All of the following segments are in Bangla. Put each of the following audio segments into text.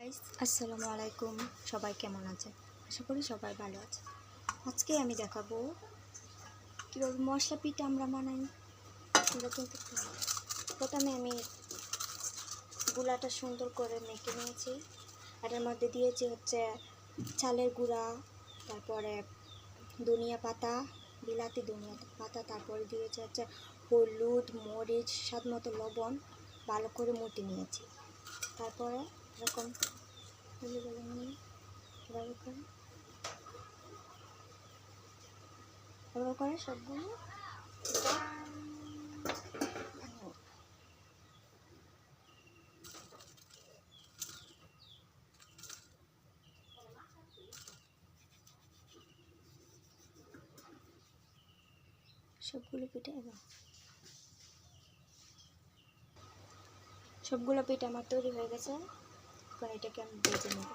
আসসালামু আলাইকুম, সবাই কেমন আছে? আশা করি সবাই ভালো আছে। আজকে আমি দেখাবো কীভাবে মশলা পিঠা আমরা বানাই। প্রথমে আমি গুঁড়াটা সুন্দর করে মেখে নিয়েছি। এটার মধ্যে দিয়েছি হচ্ছে চালের গুঁড়া, তারপরে ধনিয়া পাতা, বিলাতি ধনিয়া পাতা, তারপরে দিয়েছি হচ্ছে হলুদ, মরিচ, স্বাদ মতো লবণ, ভালো করে মটে নিয়েছি। তারপরে এরকম এভাবে করে সবগুলো সবগুলো পিঠা আমার তৈরি হয়ে গেছে। এখন এটাকে আমি ভেজে নেব।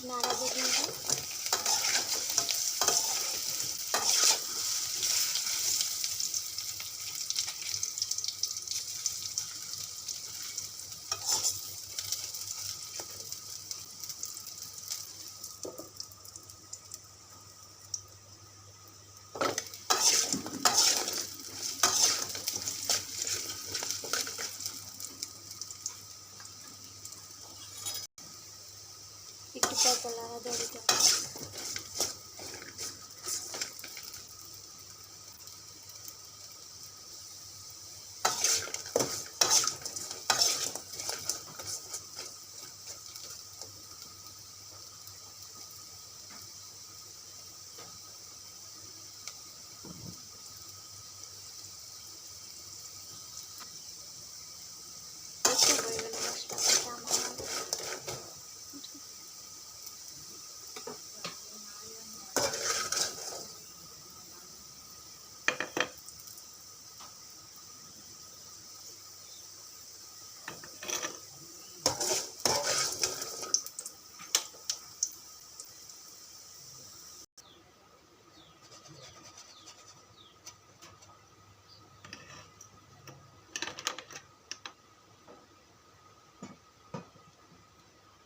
নাড়া দিয়ে দিব। একটু পর নাড়া দিয়ে দিতে হবে।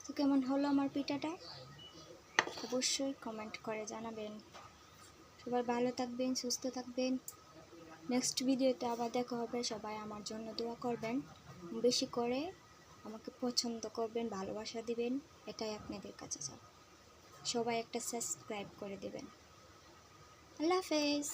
তো কেমন হলো আমার পিঠাটা? অবশ্যই কমেন্ট করে জানাবেন। সবাই ভালো থাকবেন, সুস্থ থাকবেন। নেক্সট ভিডিওতে আবার দেখা হবে। সবাই আমার জন্য দোয়া করবেন, বেশি করে আমাকে পছন্দ করবেন, ভালোবাসা দিবেন, এটাই আপনাদের কাছে চাই। সবাই একটা সাবস্ক্রাইব করে দেবেন। আল্লাহ হাফেজ।